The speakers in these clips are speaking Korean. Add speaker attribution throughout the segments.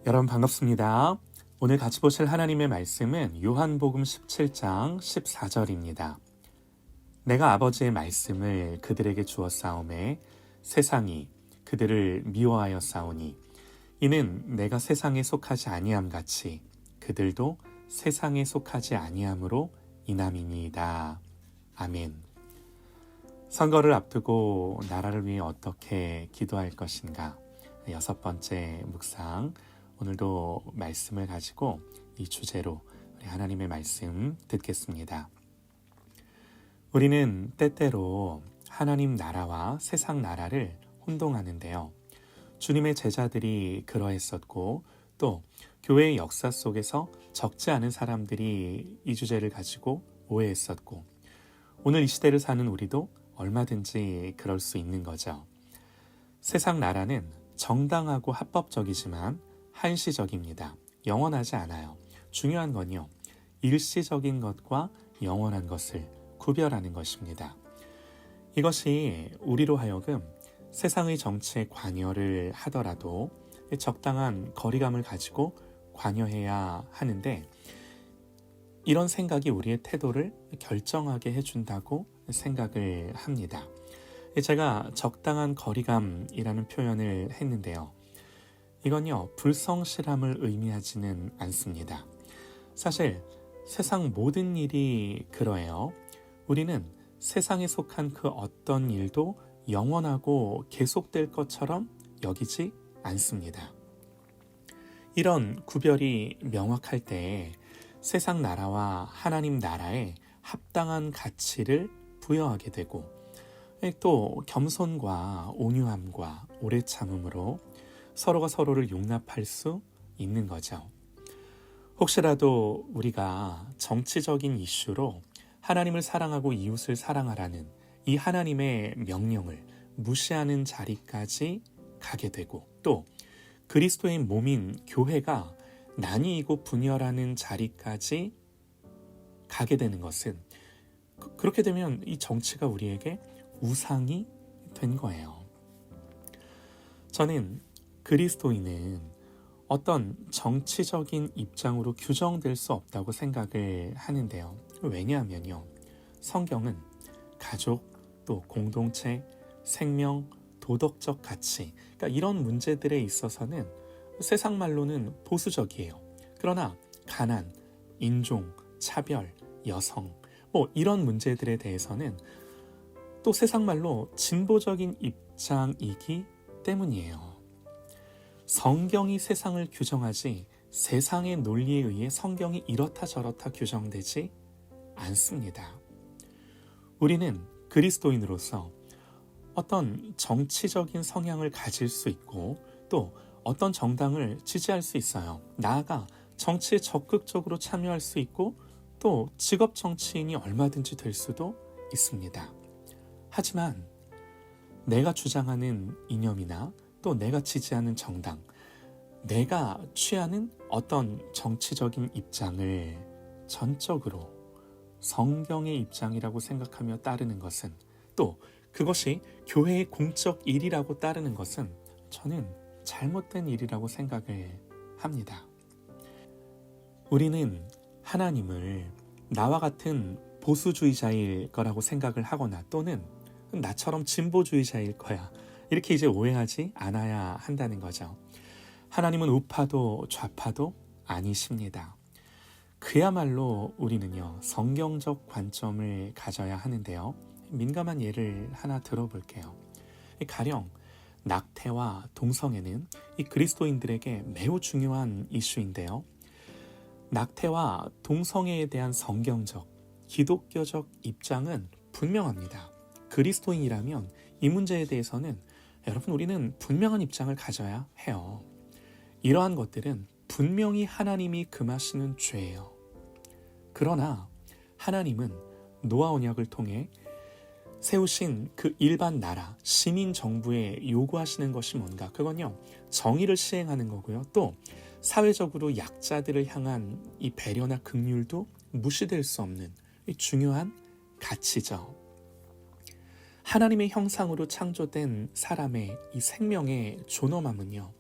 Speaker 1: 여러분 반갑습니다. 오늘 같이 보실 하나님의 말씀은 요한복음 17장 14절입니다. 내가 아버지의 말씀을 그들에게 주었사오매 세상이 그들을 미워하여 싸우니 이는 내가 세상에 속하지 아니함 같이 그들도 세상에 속하지 아니함으로 인함이니이다. 아멘. 선거를 앞두고 나라를 위해 어떻게 기도할 것인가? 6번째 묵상. 오늘도 말씀을 가지고 이 주제로 우리 하나님의 말씀 듣겠습니다. 우리는 때때로 하나님 나라와 세상 나라를 혼동하는데요. 주님의 제자들이 그러했었고 또 교회의 역사 속에서 적지 않은 사람들이 이 주제를 가지고 오해했었고 오늘 이 시대를 사는 우리도 얼마든지 그럴 수 있는 거죠. 세상 나라는 정당하고 합법적이지만 한시적입니다. 영원하지 않아요. 중요한 건요, 일시적인 것과 영원한 것을 구별하는 것입니다. 이것이 우리로 하여금 세상의 정치에 관여를 하더라도 적당한 거리감을 가지고 관여해야 하는데 이런 생각이 우리의 태도를 결정하게 해준다고 생각을 합니다. 제가 적당한 거리감이라는 표현을 했는데요. 이건요, 불성실함을 의미하지는 않습니다. 사실 세상 모든 일이 그러해요. 우리는 세상에 속한 그 어떤 일도 영원하고 계속될 것처럼 여기지 않습니다. 이런 구별이 명확할 때 세상 나라와 하나님 나라에 합당한 가치를 부여하게 되고 또 겸손과 온유함과 오래 참음으로 서로가 서로를 용납할 수 있는 거죠. 혹시라도 우리가 정치적인 이슈로 하나님을 사랑하고 이웃을 사랑하라는 이 하나님의 명령을 무시하는 자리까지 가게 되고 또 그리스도의 몸인 교회가 나뉘고 분열하는 자리까지 가게 되는 것은 그렇게 되면 이 정치가 우리에게 우상이 된 거예요. 저는 그리스도인은 어떤 정치적인 입장으로 규정될 수 없다고 생각을 하는데요. 왜냐하면요, 성경은 가족, 또 공동체, 생명, 도덕적 가치, 그러니까 이런 문제들에 있어서는 세상 말로는 보수적이에요. 그러나 가난, 인종, 차별, 여성, 이런 문제들에 대해서는 또 세상 말로 진보적인 입장이기 때문이에요. 성경이 세상을 규정하지 세상의 논리에 의해 성경이 이렇다 저렇다 규정되지 않습니다. 우리는 그리스도인으로서 어떤 정치적인 성향을 가질 수 있고 또 어떤 정당을 지지할 수 있어요. 나아가 정치에 적극적으로 참여할 수 있고 또 직업 정치인이 얼마든지 될 수도 있습니다. 하지만 내가 주장하는 이념이나 또 내가 지지하는 정당, 내가 취하는 어떤 정치적인 입장을 전적으로 성경의 입장이라고 생각하며 따르는 것은 또 그것이 교회의 공적 일이라고 따르는 것은 저는 잘못된 일이라고 생각을 합니다. 우리는 하나님을 나와 같은 보수주의자일 거라고 생각을 하거나 또는 나처럼 진보주의자일 거야 이렇게 이제 오해하지 않아야 한다는 거죠. 하나님은 우파도 좌파도 아니십니다. 그야말로 우리는요, 성경적 관점을 가져야 하는데요. 민감한 예를 하나 들어볼게요. 가령 낙태와 동성애는 이 그리스도인들에게 매우 중요한 이슈인데요. 낙태와 동성애에 대한 성경적, 기독교적 입장은 분명합니다. 그리스도인이라면 이 문제에 대해서는 여러분 우리는 분명한 입장을 가져야 해요. 이러한 것들은 분명히 하나님이 금하시는 죄예요. 그러나 하나님은 노아 언약을 통해 세우신 그 일반 나라, 시민 정부에 요구하시는 것이 뭔가? 그건요, 정의를 시행하는 거고요. 또 사회적으로 약자들을 향한 이 배려나 긍휼도 무시될 수 없는 중요한 가치죠. 하나님의 형상으로 창조된 사람의 이 생명의 존엄함은요,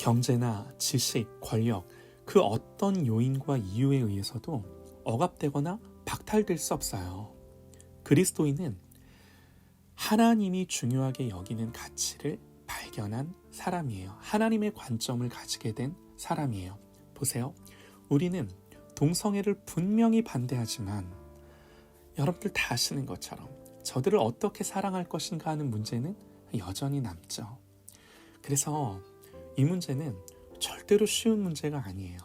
Speaker 1: 경제나 지식, 권력, 그 어떤 요인과 이유에 의해서도 억압되거나 박탈될 수 없어요. 그리스도인은 하나님이 중요하게 여기는 가치를 발견한 사람이에요. 하나님의 관점을 가지게 된 사람이에요. 보세요. 우리는 동성애를 분명히 반대하지만 여러분들 다 아시는 것처럼 저들을 어떻게 사랑할 것인가 하는 문제는 여전히 남죠. 그래서 이 문제는 절대로 쉬운 문제가 아니에요.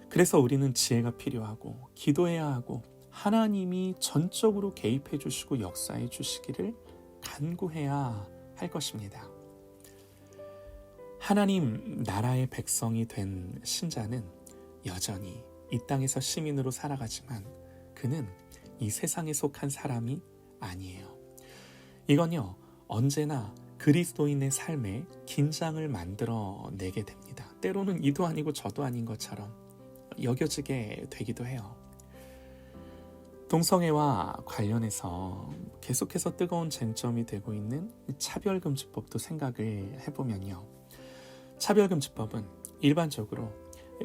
Speaker 1: 그래서 우리는 지혜가 필요하고 기도해야 하고 하나님이 전적으로 개입해 주시고 역사해 주시기를 간구해야 할 것입니다. 하나님 나라의 백성이 된 신자는 여전히 이 땅에서 시민으로 살아가지만 그는 이 세상에 속한 사람이 아니에요. 이건요, 언제나 그리스도인의 삶에 긴장을 만들어내게 됩니다. 때로는 이도 아니고 저도 아닌 것처럼 여겨지게 되기도 해요. 동성애와 관련해서 계속해서 뜨거운 쟁점이 되고 있는 차별금지법도 생각을 해보면요. 차별금지법은 일반적으로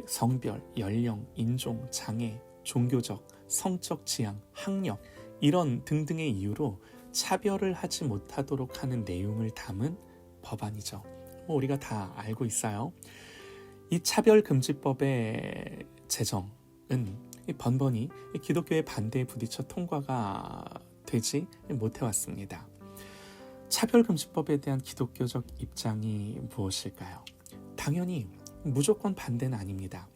Speaker 1: 성별, 연령, 인종, 장애, 종교적, 성적 지향, 학력 이런 등등의 이유로 차별을 하지 못하도록 하는 내용을 담은 법안이죠. 우리가 다 알고 있어요. 이 차별금지법의 제정은 번번이 기독교의 반대에 부딪혀 통과가 되지 못해왔습니다. 차별금지법에 대한 기독교적 입장이 무엇일까요? 당연히 무조건 반대는 아닙니다.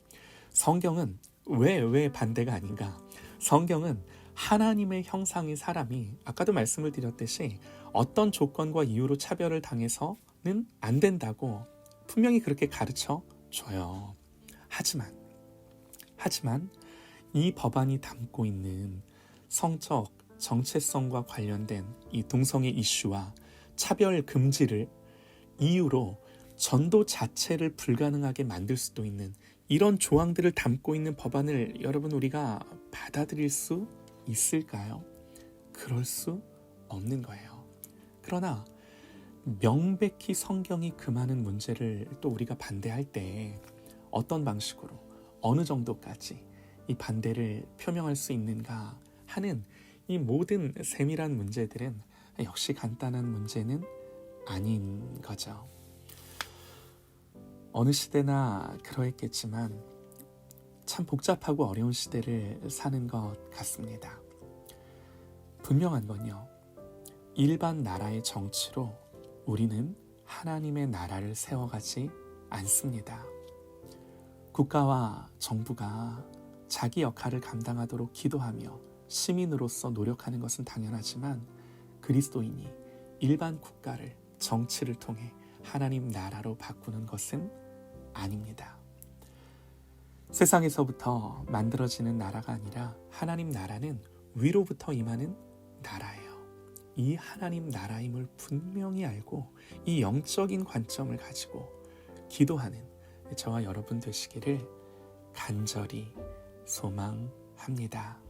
Speaker 1: 성경은 왜 반대가 아닌가? 성경은 하나님의 형상의 사람이 아까도 말씀을 드렸듯이 어떤 조건과 이유로 차별을 당해서는 안 된다고 분명히 그렇게 가르쳐 줘요. 하지만 이 법안이 담고 있는 성적 정체성과 관련된 이 동성애 이슈와 차별 금지를 이유로 전도 자체를 불가능하게 만들 수도 있는 이런 조항들을 담고 있는 법안을 여러분 우리가 받아들일 수 있을까요? 그럴 수 없는 거예요. 그러나 명백히 성경이 금하는 문제를 또 우리가 반대할 때 어떤 방식으로 어느 정도까지 이 반대를 표명할 수 있는가 하는 이 모든 세밀한 문제들은 역시 간단한 문제는 아닌 거죠. 어느 시대나 그러했겠지만 참 복잡하고 어려운 시대를 사는 것 같습니다. 분명한 건요. 일반 나라의 정치로 우리는 하나님의 나라를 세워가지 않습니다. 국가와 정부가 자기 역할을 감당하도록 기도하며 시민으로서 노력하는 것은 당연하지만 그리스도인이 일반 국가를 정치를 통해 하나님 나라로 바꾸는 것은 아닙니다. 세상에서부터 만들어지는 나라가 아니라 하나님 나라는 위로부터 임하는 나라예요. 이 하나님 나라임을 분명히 알고 이 영적인 관점을 가지고 기도하는 저와 여러분 되시기를 간절히 소망합니다.